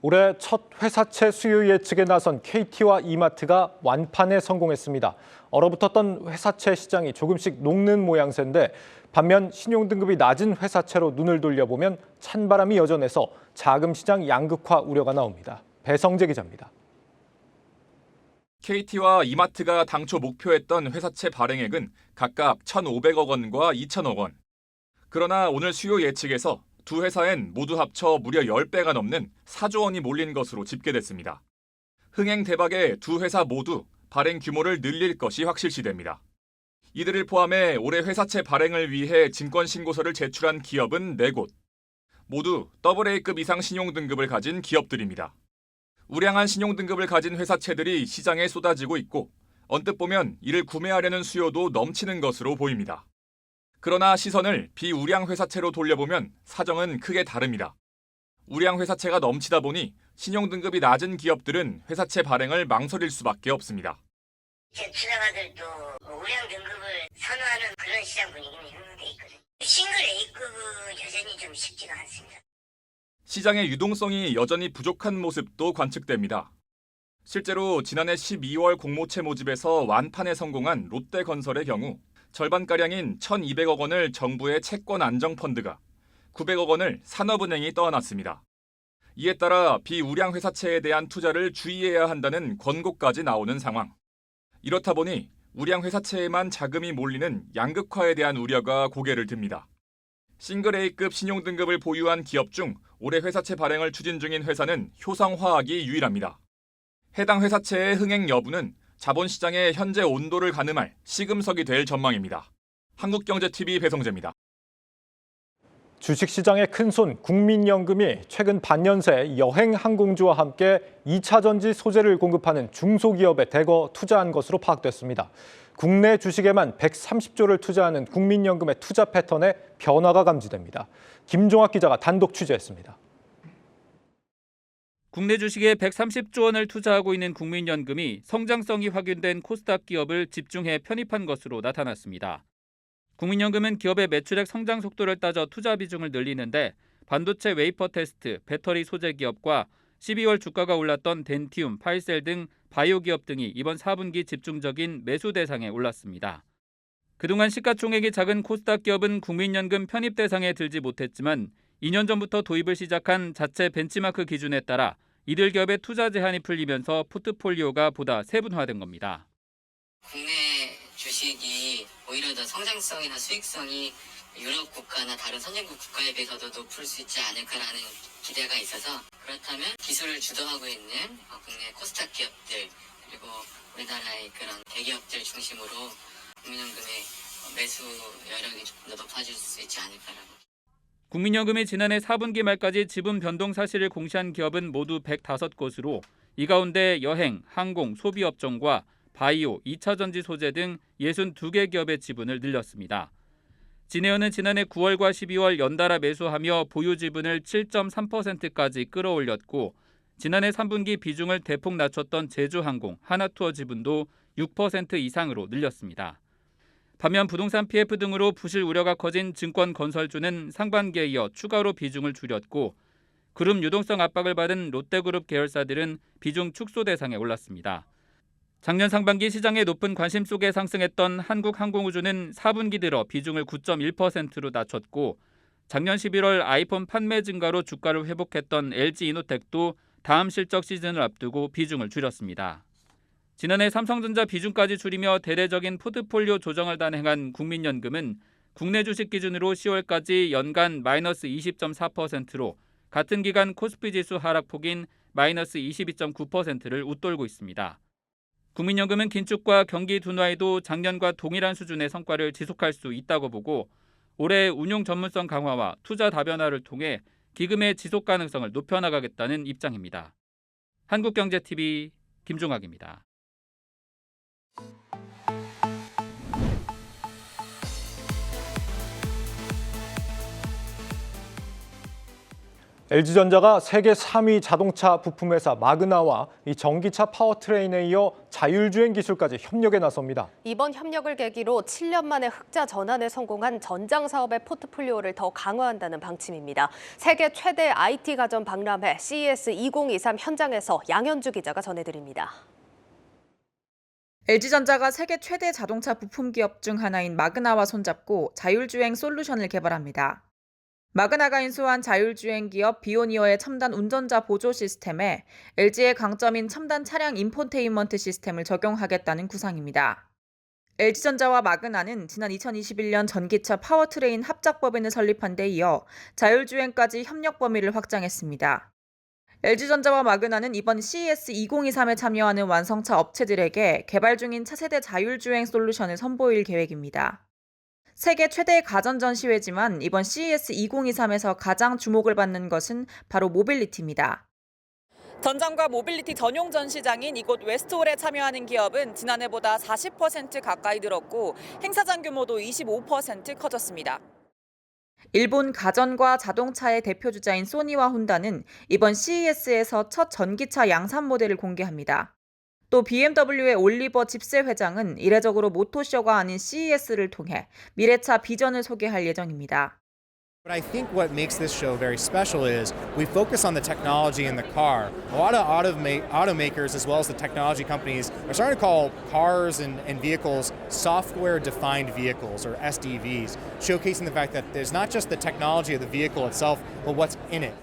올해 첫 회사채 수요 예측에 나선 KT와 이마트가 완판에 성공했습니다. 얼어붙었던 회사채 시장이 조금씩 녹는 모양새인데 반면 신용등급이 낮은 회사채로 눈을 돌려보면 찬바람이 여전해서 자금 시장 양극화 우려가 나옵니다. 배성재 기자입니다. KT와 이마트가 당초 목표했던 회사채 발행액은 각각 1,500억 원과 2,000억 원. 그러나 오늘 수요 예측에서 두 회사엔 모두 합쳐 무려 10배가 넘는 4조 원이 몰린 것으로 집계됐습니다. 흥행 대박에 두 회사 모두 발행 규모를 늘릴 것이 확실시됩니다. 이들을 포함해 올해 회사채 발행을 위해 증권신고서를 제출한 기업은 4곳. 모두 AA급 이상 신용등급을 가진 기업들입니다. 우량한 신용등급을 가진 회사채들이 시장에 쏟아지고 있고 언뜻 보면 이를 구매하려는 수요도 넘치는 것으로 보입니다. 그러나 시선을 비우량 회사채로 돌려보면 사정은 크게 다릅니다. 우량 회사채가 넘치다 보니 신용등급이 낮은 기업들은 회사채 발행을 망설일 수밖에 없습니다. 투자가들도 우량 등급을 선호하는 그런 시장 분위기는 형성돼 있거든요. 싱글 A급은 여전히 좀 쉽지가 않습니다. 시장의 유동성이 여전히 부족한 모습도 관측됩니다. 실제로 지난해 12월 공모채 모집에서 완판에 성공한 롯데건설의 경우 절반가량인 1,200억 원을 정부의 채권 안정펀드가 900억 원을 산업은행이 떠안았습니다. 이에 따라 비우량 회사채에 대한 투자를 주의해야 한다는 권고까지 나오는 상황. 이렇다 보니 우량 회사채에만 자금이 몰리는 양극화에 대한 우려가 고개를 듭니다. 싱글 A급 신용등급을 보유한 기업 중 올해 회사채 발행을 추진 중인 회사는 효성화학이 유일합니다. 해당 회사채의 흥행 여부는 자본시장의 현재 온도를 가늠할 시금석이 될 전망입니다. 한국경제TV 배성재입니다. 주식시장의 큰손 국민연금이 최근 반년 새 여행항공주와 함께 2차 전지 소재를 공급하는 중소기업에 대거 투자한 것으로 파악됐습니다. 국내 주식에만 130조를 투자하는 국민연금의 투자 패턴에 변화가 감지됩니다. 김종학 기자가 단독 취재했습니다. 국내 주식에 130조 원을 투자하고 있는 국민연금이 성장성이 확인된 코스닥 기업을 집중해 편입한 것으로 나타났습니다. 국민연금은 기업의 매출액 성장 속도를 따져 투자 비중을 늘리는데 반도체 웨이퍼 테스트, 배터리 소재 기업과 12월 주가가 올랐던 덴티움, 파이셀 등 바이오 기업 등이 이번 4분기 집중적인 매수 대상에 올랐습니다. 그동안 시가총액이 작은 코스닥 기업은 국민연금 편입 대상에 들지 못했지만 2년 전부터 도입을 시작한 자체 벤치마크 기준에 따라 이들 기업의 투자 제한이 풀리면서 포트폴리오가 보다 세분화된 겁니다. 국내 주식이 오히려 더 성장성이나 수익성이 유럽 국가나 다른 선진국 국가에 비해서도 높을 수 있지 않을까라는 기대가 있어서, 그렇다면 기술을 주도하고 있는 국내 코스닥 기업들 그리고 우리나라의 그런 대기업들 중심으로 국민연금의 매수 여력이 조금 더 높아질 수 있지 않을까라고. 국민연금이 지난해 4분기 말까지 지분 변동 사실을 공시한 기업은 모두 105곳으로 이 가운데 여행, 항공, 소비업종과 바이오, 2차 전지 소재 등 62개 기업의 지분을 늘렸습니다. 진에어는 지난해 9월과 12월 연달아 매수하며 보유 지분을 7.3%까지 끌어올렸고 지난해 3분기 비중을 대폭 낮췄던 제주항공, 하나투어 지분도 6% 이상으로 늘렸습니다. 반면 부동산 PF 등으로 부실 우려가 커진 증권건설주는 상반기에 이어 추가로 비중을 줄였고 그룹 유동성 압박을 받은 롯데그룹 계열사들은 비중 축소 대상에 올랐습니다. 작년 상반기 시장의 높은 관심 속에 상승했던 한국항공우주는 4분기 들어 비중을 9.1%로 낮췄고 작년 11월 아이폰 판매 증가로 주가를 회복했던 LG이노텍도 다음 실적 시즌을 앞두고 비중을 줄였습니다. 지난해 삼성전자 비중까지 줄이며 대대적인 포트폴리오 조정을 단행한 국민연금은 국내 주식 기준으로 10월까지 연간 마이너스 20.4%로 같은 기간 코스피 지수 하락폭인 마이너스 22.9%를 웃돌고 있습니다. 국민연금은 긴축과 경기 둔화에도 작년과 동일한 수준의 성과를 지속할 수 있다고 보고 올해 운용 전문성 강화와 투자 다변화를 통해 기금의 지속 가능성을 높여나가겠다는 입장입니다. 한국경제TV 김종학입니다. LG전자가 세계 3위 자동차 부품회사 마그나와 이 전기차 파워트레인에 이어 자율주행 기술까지 협력에 나섭니다. 이번 협력을 계기로 7년 만에 흑자 전환에 성공한 전장 사업의 포트폴리오를 더 강화한다는 방침입니다. 세계 최대 IT 가전 박람회 CES 2023 현장에서 양현주 기자가 전해드립니다. LG전자가 세계 최대 자동차 부품 기업 중 하나인 마그나와 손잡고 자율주행 솔루션을 개발합니다. 마그나가 인수한 자율주행 기업 비오니어의 첨단 운전자 보조 시스템에 LG의 강점인 첨단 차량 인포테인먼트 시스템을 적용하겠다는 구상입니다. LG전자와 마그나는 지난 2021년 전기차 파워트레인 합작법인을 설립한 데 이어 자율주행까지 협력 범위를 확장했습니다. LG전자와 마그나는 이번 CES 2023에 참여하는 완성차 업체들에게 개발 중인 차세대 자율주행 솔루션을 선보일 계획입니다. 세계 최대의 가전 전시회지만 이번 CES 2023에서 가장 주목을 받는 것은 바로 모빌리티입니다. 전장과 모빌리티 전용 전시장인 이곳 웨스트홀에 참여하는 기업은 지난해보다 40% 가까이 늘었고 행사장 규모도 25% 커졌습니다. 일본 가전과 자동차의 대표 주자인 소니와 혼다는 이번 CES에서 첫 전기차 양산 모델을 공개합니다. 또 BMW의 올리버 집세 회장은 이례적으로 모토쇼가 아닌 CES를 통해 미래차 비전을 소개할 예정입니다. But I think what makes this show very special is we focus on the technology in the car. A lot of automakers as well as the technology companies are starting to call cars and vehicles software-defined vehicles or SDVs, showcasing the fact that there's not just the technology of the vehicle itself, but what's in it.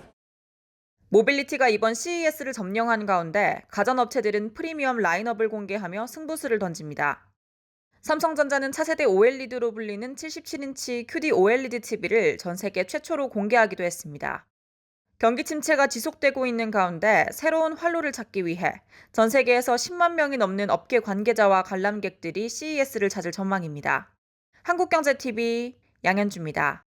모빌리티가 이번 CES를 점령한 가운데 가전업체들은 프리미엄 라인업을 공개하며 승부수를 던집니다. 삼성전자는 차세대 OLED로 불리는 77인치 QD OLED TV를 전 세계 최초로 공개하기도 했습니다. 경기 침체가 지속되고 있는 가운데 새로운 활로를 찾기 위해 전 세계에서 10만 명이 넘는 업계 관계자와 관람객들이 CES를 찾을 전망입니다. 한국경제TV 양현주입니다.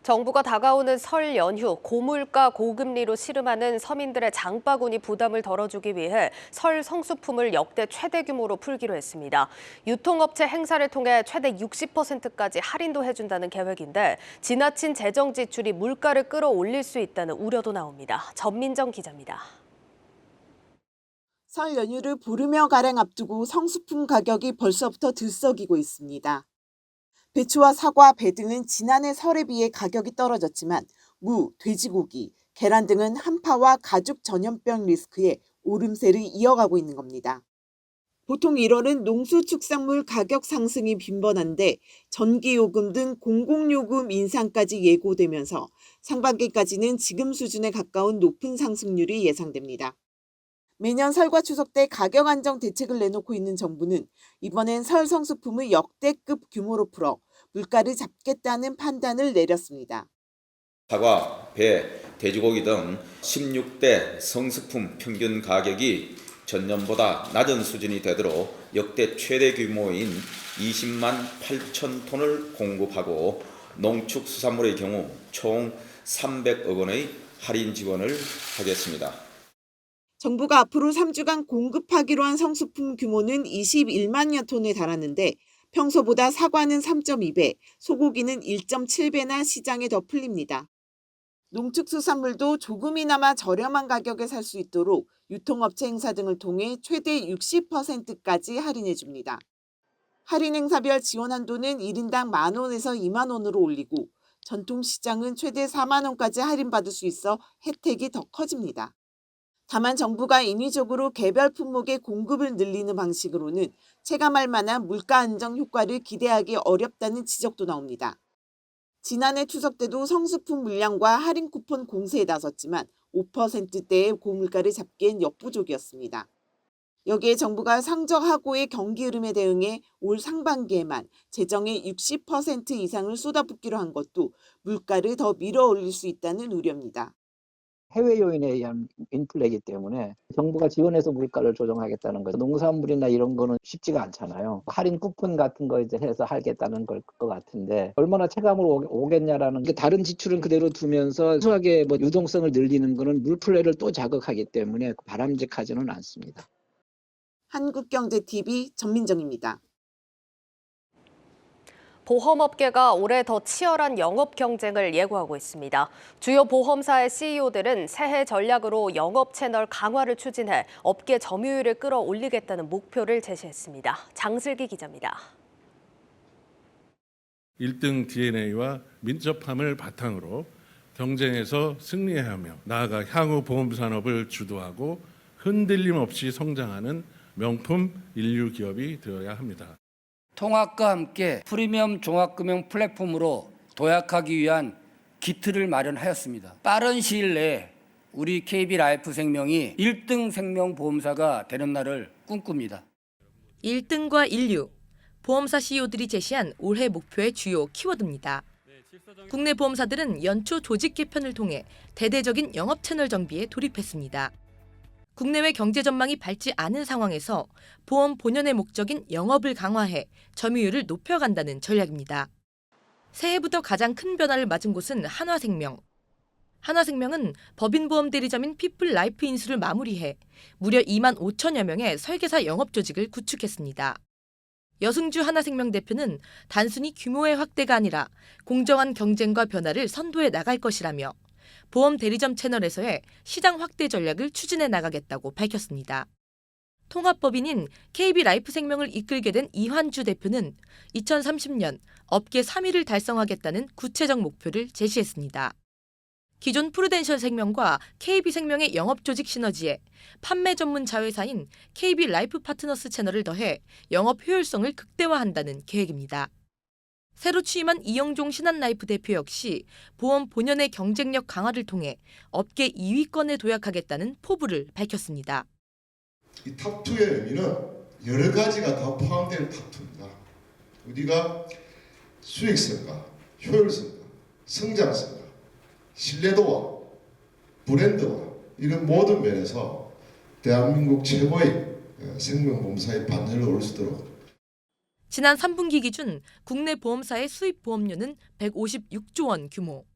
정부가 다가오는 설 연휴, 고물가 고금리로 씨름하는 서민들의 장바구니 부담을 덜어주기 위해 설 성수품을 역대 최대 규모로 풀기로 했습니다. 유통업체 행사를 통해 최대 60%까지 할인도 해준다는 계획인데 지나친 재정 지출이 물가를 끌어올릴 수 있다는 우려도 나옵니다. 전민정 기자입니다. 설 연휴를 보름여가량 앞두고 성수품 가격이 벌써부터 들썩이고 있습니다. 배추와 사과, 배 등은 지난해 설에 비해 가격이 떨어졌지만 무, 돼지고기, 계란 등은 한파와 가죽 전염병 리스크에 오름세를 이어가고 있는 겁니다. 보통 1월은 농수축산물 가격 상승이 빈번한데 전기요금 등 공공요금 인상까지 예고되면서 상반기까지는 지금 수준에 가까운 높은 상승률이 예상됩니다. 매년 설과 추석 때 가격 안정 대책을 내놓고 있는 정부는 이번엔 설 성수품을 역대급 규모로 풀어 물가를 잡겠다는 판단을 내렸습니다. 사과, 배, 돼지고기 등 16대 성수품 평균 가격이 전년보다 낮은 수준이 되도록 역대 최대 규모인 20만 8천 톤을 공급하고 농축수산물의 경우 총 300억 원의 할인 지원을 하겠습니다. 정부가 앞으로 3주간 공급하기로 한 성수품 규모는 21만여 톤에 달하는데 평소보다 사과는 3.2배, 소고기는 1.7배나 시장에 더 풀립니다. 농축수산물도 조금이나마 저렴한 가격에 살 수 있도록 유통업체 행사 등을 통해 최대 60%까지 할인해 줍니다. 할인 행사별 지원 한도는 1인당 10,000원에서 20,000원으로 올리고 전통시장은 최대 40,000원까지 할인받을 수 있어 혜택이 더 커집니다. 다만 정부가 인위적으로 개별 품목의 공급을 늘리는 방식으로는 체감할 만한 물가 안정 효과를 기대하기 어렵다는 지적도 나옵니다. 지난해 추석 때도 성수품 물량과 할인 쿠폰 공세에 나섰지만 5%대의 고물가를 잡기엔 역부족이었습니다. 여기에 정부가 상저하고의 경기 흐름에 대응해 올 상반기에만 재정의 60% 이상을 쏟아붓기로 한 것도 물가를 더 밀어올릴 수 있다는 우려입니다. 해외 요인에 의한 인플레이기 때문에 정부가 지원해서 물가를 조정하겠다는 거, 농산물이나 이런 거는 쉽지가 않잖아요. 할인 쿠폰 같은 거 이제 해서 하겠다는 걸 것 같은데 얼마나 체감으로 오겠냐라는 게, 다른 지출은 그대로 두면서 소소하게 뭐 유동성을 늘리는 거는 물플레이를 또 자극하기 때문에 바람직하지는 않습니다. 한국경제TV 전민정입니다. 보험업계가 올해 더 치열한 영업 경쟁을 예고하고 있습니다. 주요 보험사의 CEO들은 새해 전략으로 영업 채널 강화를 추진해 업계 점유율을 끌어올리겠다는 목표를 제시했습니다. 장슬기 기자입니다. 1등 DNA와 민첩함을 바탕으로 경쟁에서 승리하며 나아가 향후 보험 산업을 주도하고 흔들림 없이 성장하는 명품 인류 기업이 되어야 합니다. 통합과 함께 프리미엄 종합금융 플랫폼으로 도약하기 위한 기틀을 마련하였습니다. 빠른 시일 내에 우리 KB라이프생명이 1등 생명보험사가 되는 날을 꿈꿉니다. 1등과 인류, 보험사 CEO들이 제시한 올해 목표의 주요 키워드입니다. 국내 보험사들은 연초 조직 개편을 통해 대대적인 영업 채널 정비에 돌입했습니다. 국내외 경제 전망이 밝지 않은 상황에서 보험 본연의 목적인 영업을 강화해 점유율을 높여간다는 전략입니다. 새해부터 가장 큰 변화를 맞은 곳은 한화생명. 한화생명은 법인보험 대리점인 피플라이프 인수를 마무리해 무려 2만 5천여 명의 설계사 영업 조직을 구축했습니다. 여승주 한화생명 대표는 단순히 규모의 확대가 아니라 공정한 경쟁과 변화를 선도해 나갈 것이라며 보험 대리점 채널에서의 시장 확대 전략을 추진해 나가겠다고 밝혔습니다. 통합법인인 KB라이프생명을 이끌게 된 이환주 대표는 2030년 업계 3위를 달성하겠다는 구체적 목표를 제시했습니다. 기존 프루덴셜 생명과 KB생명의 영업조직 시너지에 판매 전문 자회사인 KB라이프 파트너스 채널을 더해 영업 효율성을 극대화한다는 계획입니다. 새로 취임한 이영종 신한라이프 대표 역시 보험 본연의 경쟁력 강화를 통해 업계 2위권에 도약하겠다는 포부를 밝혔습니다. 이 탑2의 의미는 여러 가지가 다 포함된 탑2입니다. 우리가 수익성과 효율성과 성장성과 신뢰도와 브랜드와 이런 모든 면에서 대한민국 최고의 생명보험사의 반열에 올 수 있도록 지난 3분기 기준 국내 보험사의 수입 보험료는 156조 원 규모.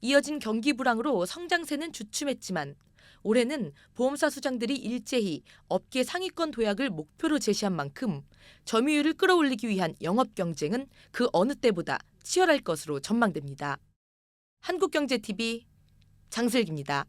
이어진 경기 불황으로 성장세는 주춤했지만 올해는 보험사 수장들이 일제히 업계 상위권 도약을 목표로 제시한 만큼 점유율을 끌어올리기 위한 영업 경쟁은 그 어느 때보다 치열할 것으로 전망됩니다. 한국경제TV 장슬기입니다.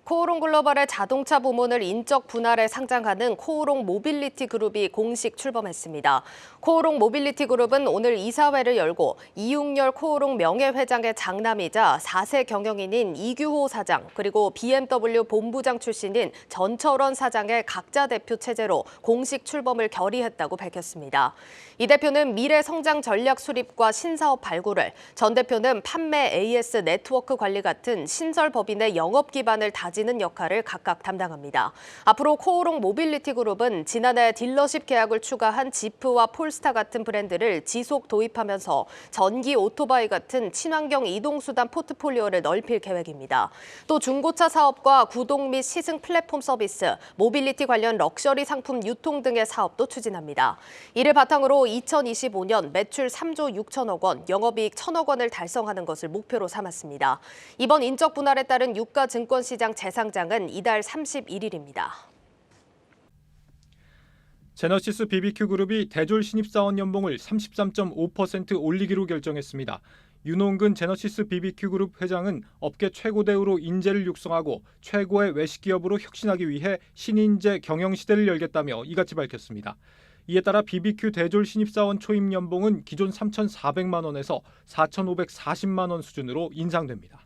코오롱 글로벌의 자동차 부문을 인적 분할해 상장하는 코오롱 모빌리티 그룹이 공식 출범했습니다. 코오롱 모빌리티 그룹은 오늘 이사회를 열고 이웅열 코오롱 명예회장의 장남이자 4세 경영인인 이규호 사장 그리고 BMW 본부장 출신인 전철원 사장의 각자 대표 체제로 공식 출범을 결의했다고 밝혔습니다. 이 대표는 미래 성장 전략 수립과 신사업 발굴을, 전 대표는 판매 AS 네트워크 관리 같은 신설 법인의 영업 기반을 다지는 역할을 각각 담당합니다. 앞으로 코오롱 모빌리티 그룹은 지난해 딜러십 계약을 추가한 지프와 폴스타 같은 브랜드를 지속 도입하면서 전기 오토바이 같은 친환경 이동수단 포트폴리오를 넓힐 계획입니다. 또 중고차 사업과 구동 및 시승 플랫폼 서비스, 모빌리티 관련 럭셔리 상품 유통 등의 사업도 추진합니다. 이를 바탕으로 2025년 매출 3조 6천억 원, 영업이익 1천억 원을 달성하는 것을 목표로 삼았습니다. 이번 인적 분할에 따른 유가 증권시장 재상장은 이달 31일입니다. 제너시스 BBQ 그룹이 대졸 신입사원 연봉을 33.5% 올리기로 결정했습니다. 윤홍근 제너시스 BBQ 그룹 회장은 업계 최고 대우로 인재를 육성하고 최고의 외식 기업으로 혁신하기 위해 신인재 경영 시대를 열겠다며 이같이 밝혔습니다. 이에 따라 BBQ 대졸 신입사원 초임 연봉은 기존 3,400만 원에서 4,540만 원 수준으로 인상됩니다.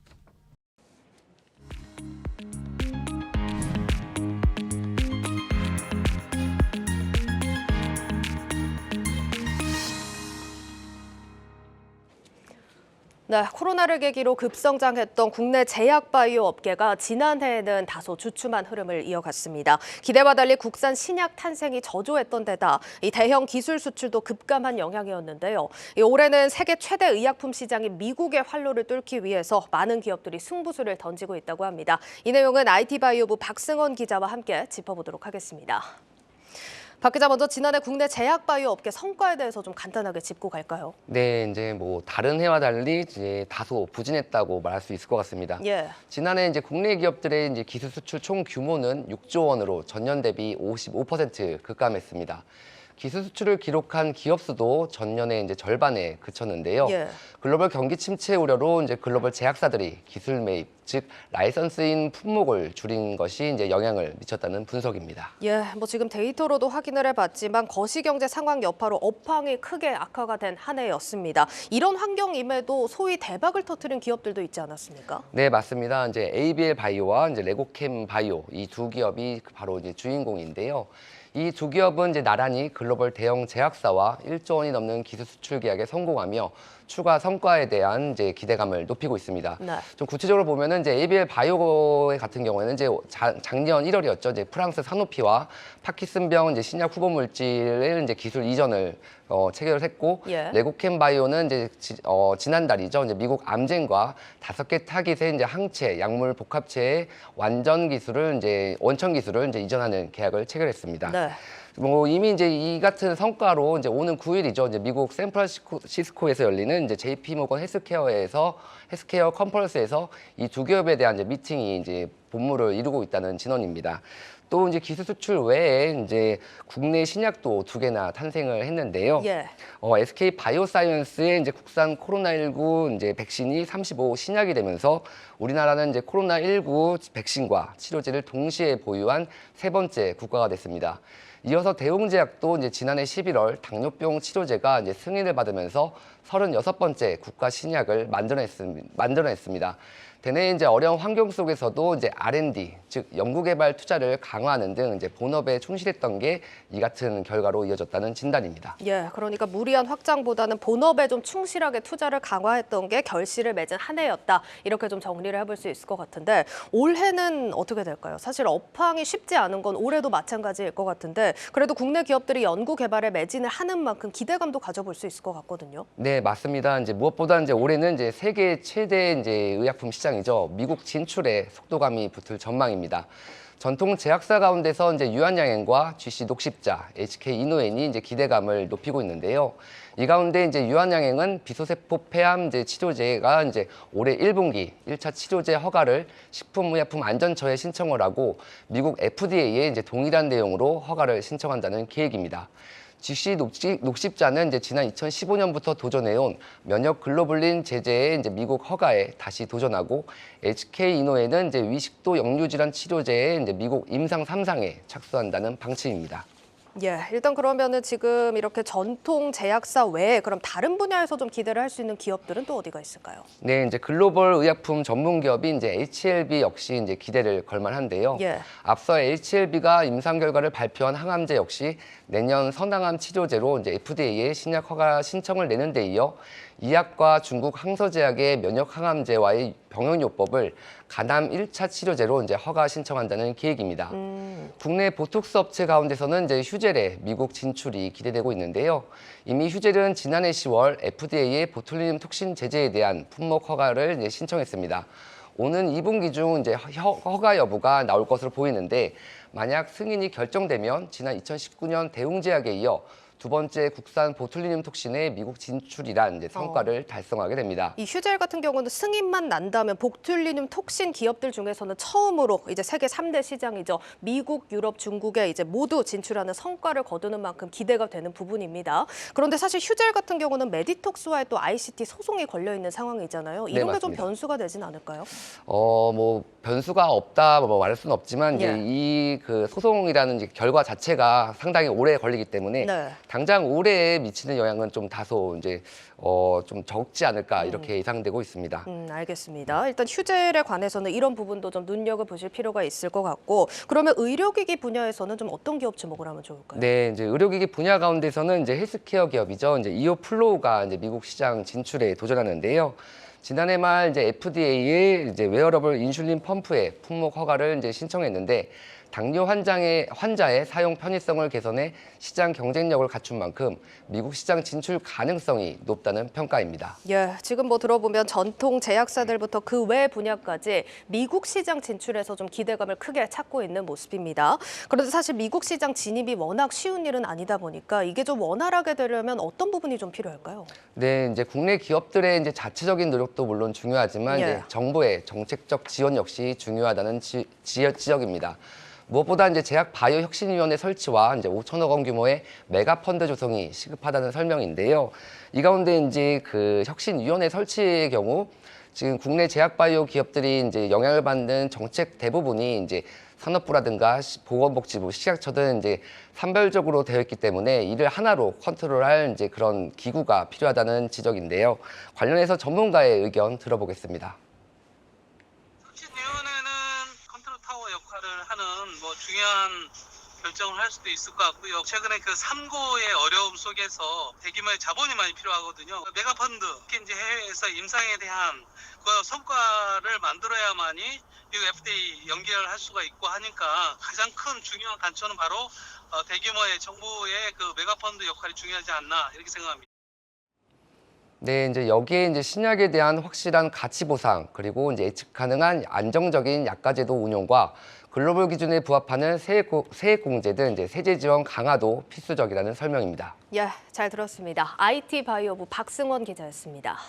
네, 코로나를 계기로 급성장했던 국내 제약바이오 업계가 지난해에는 다소 주춤한 흐름을 이어갔습니다. 기대와 달리 국산 신약 탄생이 저조했던 데다 이 대형 기술 수출도 급감한 영향이었는데요. 올해는 세계 최대 의약품 시장인 미국의 활로를 뚫기 위해서 많은 기업들이 승부수를 던지고 있다고 합니다. 이 내용은 IT바이오부 박승원 기자와 함께 짚어보도록 하겠습니다. 박 기자, 먼저 지난해 국내 제약바이오 업계 성과에 대해서 좀 간단하게 짚고 갈까요? 네, 이제 뭐 다른 해와 달리 이제 다소 부진했다고 말할 수 있을 것 같습니다. 예. 지난해 이제 국내 기업들의 이제 기술 수출 총 규모는 6조 원으로 전년 대비 55% 급감했습니다. 기술 수출을 기록한 기업 수도 전년에 이제 절반에 그쳤는데요. 예. 글로벌 경기 침체 우려로 이제 글로벌 제약사들이 기술 매입, 즉 라이선스인 품목을 줄인 것이 이제 영향을 미쳤다는 분석입니다. 예, 뭐 지금 데이터로도 확인을 해봤지만 거시경제 상황 여파로 업황이 크게 악화가 된 한 해였습니다. 이런 환경임에도 소위 대박을 터뜨린 기업들도 있지 않았습니까? 네, 맞습니다. 이제 ABL 바이오와 이제 레고캠 바이오 이 두 기업이 바로 이제 주인공인데요. 이 두 기업은 이제 나란히 글로벌 대형 제약사와 1조 원이 넘는 기술 수출 계약에 성공하며 추가 성과에 대한 이제 기대감을 높이고 있습니다. 네. 좀 구체적으로 보면은 이제 ABL 바이오 같은 경우에는 이제 작년 1월이었죠. 이제 프랑스 사노피와 파킨슨병 이제 신약 후보 물질을 이제 기술 이전을 체결을 했고, 예. 레고캠 바이오는 이제 지난달이죠. 이제 미국 암젠과 5개 타깃의 이제 항체, 약물 복합체의 원천 기술을 이제 이전하는 계약을 체결했습니다. 네. 뭐 이미 이제 이 같은 성과로 이제 오는 9일이죠. 이제 미국 샌프란시스코에서 열리는 이제 JP 모건 헬스케어 컨퍼런스에서 이 두 기업에 대한 이제 미팅이 이제 본물을 이루고 있다는 진언입니다. 또 이제 기술 수출 외에 이제 국내 신약도 2개나 탄생을 했는데요. 예. SK 바이오사이언스의 이제 국산 코로나19 이제 백신이 35 신약이 되면서 우리나라는 이제 코로나19 백신과 치료제를 동시에 보유한 3번째 국가가 됐습니다. 이어서 대웅제약도 이제 지난해 11월 당뇨병 치료제가 이제 승인을 받으면서 36번째 국가 신약을 만들어냈습니다. 대내 이제 어려운 환경 속에서도 이제 R&D, 즉 연구개발 투자를 강화하는 등 이제 본업에 충실했던 게 이 같은 결과로 이어졌다는 진단입니다. 예, 그러니까 무리한 확장보다는 본업에 좀 충실하게 투자를 강화했던 게 결실을 맺은 한 해였다. 이렇게 좀 정리를 해볼 수 있을 것 같은데 올해는 어떻게 될까요? 사실 업황이 쉽지 않은 건 올해도 마찬가지일 것 같은데 그래도 국내 기업들이 연구 개발에 매진을 하는 만큼 기대감도 가져볼 수 있을 것 같거든요. 네, 맞습니다. 이제 무엇보다 이제 올해는 이제 세계 최대 이제 의약품 시장이죠. 미국 진출에 속도감이 붙을 전망입니다. 전통 제약사 가운데서 이제 유한양행과 GC 녹십자, HK 이노엔이 이제 기대감을 높이고 있는데요. 이 가운데 이제 유한양행은 비소세포 폐암 치료제가 이제 올해 1분기 1차 치료제 허가를 식품의약품안전처에 신청을 하고 미국 FDA에 이제 동일한 내용으로 허가를 신청한다는 계획입니다. GC 녹십자는 이제 지난 2015년부터 도전해온 면역 글로불린 제제의 이제 미국 허가에 다시 도전하고 HK 이노엔은 이제 위식도 역류 질환 치료제의 이제 미국 임상 3상에 착수한다는 방침입니다. 예, 일단 그러면은 지금 이렇게 전통 제약사 외에 그럼 다른 분야에서 좀 기대를 할 수 있는 기업들은 또 어디가 있을까요? 네, 이제 글로벌 의약품 전문 기업인 이제 HLB 역시 이제 기대를 걸만한데요. 예. 앞서 HLB가 임상 결과를 발표한 항암제 역시 내년 선항암 치료제로 이제 FDA에 신약 허가 신청을 내는 데 이어 이약과 중국 항서제약의 면역 항암제와의 병용요법을 가담 1차 치료제로 이제 허가 신청한다는 계획입니다. 국내 보톡스 업체 가운데서는 이제 휴젤의 미국 진출이 기대되고 있는데요. 이미 휴젤은 지난해 10월 FDA의 보툴리눔 톡신 제제에 대한 품목 허가를 이제 신청했습니다. 오는 2분기 중 이제 허가 여부가 나올 것으로 보이는데 만약 승인이 결정되면 지난 2019년 대웅제약에 이어 두 번째 국산 보툴리눔 톡신의 미국 진출이란 이제 성과를 달성하게 됩니다. 이 휴젤 같은 경우는 승인만 난다면 보툴리눔 톡신 기업들 중에서는 처음으로 이제 세계 3대 시장이죠. 미국, 유럽, 중국에 이제 모두 진출하는 성과를 거두는 만큼 기대가 되는 부분입니다. 그런데 사실 휴젤 같은 경우는 메디톡스와의 또 ICT 소송이 걸려 있는 상황이잖아요. 이런 게 좀 변수가 되진 않을까요? 뭐 변수가 없다 뭐 말할 수는 없지만 이제 예. 이 그 소송이라는 이제 결과 자체가 상당히 오래 걸리기 때문에 네. 당장 올해에 미치는 영향은 좀 다소 이제 좀 적지 않을까 이렇게 예상되고 있습니다. 알겠습니다. 일단 휴젤에 관해서는 이런 부분도 좀 눈여겨보실 필요가 있을 것 같고 그러면 의료기기 분야에서는 좀 어떤 기업 주목을 하면 좋을까요? 네, 이제 의료기기 분야 가운데서는 이제 헬스케어 기업이죠. 이제 이오플로우가 이제 미국 시장 진출에 도전하는데요. 지난해 말 이제 FDA에 이제 웨어러블 인슐린 펌프의 품목 허가를 이제 신청했는데 당뇨 환자의 사용 편의성을 개선해 시장 경쟁력을 갖춘 만큼 미국 시장 진출 가능성이 높다는 평가입니다. 예, 지금 뭐 들어보면 전통 제약사들부터 그 외 분야까지 미국 시장 진출에서 좀 기대감을 크게 찾고 있는 모습입니다. 그런데 사실 미국 시장 진입이 워낙 쉬운 일은 아니다 보니까 이게 좀 원활하게 되려면 어떤 부분이 좀 필요할까요? 네, 이제 국내 기업들의 이제 자체적인 노력도 물론 중요하지만 예. 이제 정부의 정책적 지원 역시 중요하다는 지적입니다. 무엇보다 이제 제약바이오혁신위원회 설치와 이제 5천억 원 규모의 메가 펀드 조성이 시급하다는 설명인데요. 이 가운데 이제 그 혁신위원회 설치의 경우 지금 국내 제약바이오 기업들이 이제 영향을 받는 정책 대부분이 이제 산업부라든가 보건복지부, 식약처 등 이제 산별적으로 되어 있기 때문에 이를 하나로 컨트롤할 이제 그런 기구가 필요하다는 지적인데요. 관련해서 전문가의 의견 들어보겠습니다. 중요한 결정을 할 수도 있을 것 같고요. 최근에 그 3고의 어려움 속에서 대규모의 자본이 많이 필요하거든요. 메가펀드, 특히 이제 해외에서 임상에 대한 그 성과를 만들어야만이 미국 FDA 연결할 수가 있고 하니까 가장 큰 중요한 간초는 바로 대규모의 정부의 그 메가펀드 역할이 중요하지 않나 이렇게 생각합니다. 네, 이제 여기에 이제 신약에 대한 확실한 가치 보상 그리고 이제 예측 가능한 안정적인 약가제도 운용과 글로벌 기준에 부합하는 세액 공제 등 이제 세제 지원 강화도 필수적이라는 설명입니다. 예, 잘 들었습니다. IT 바이오부 박승원 기자였습니다.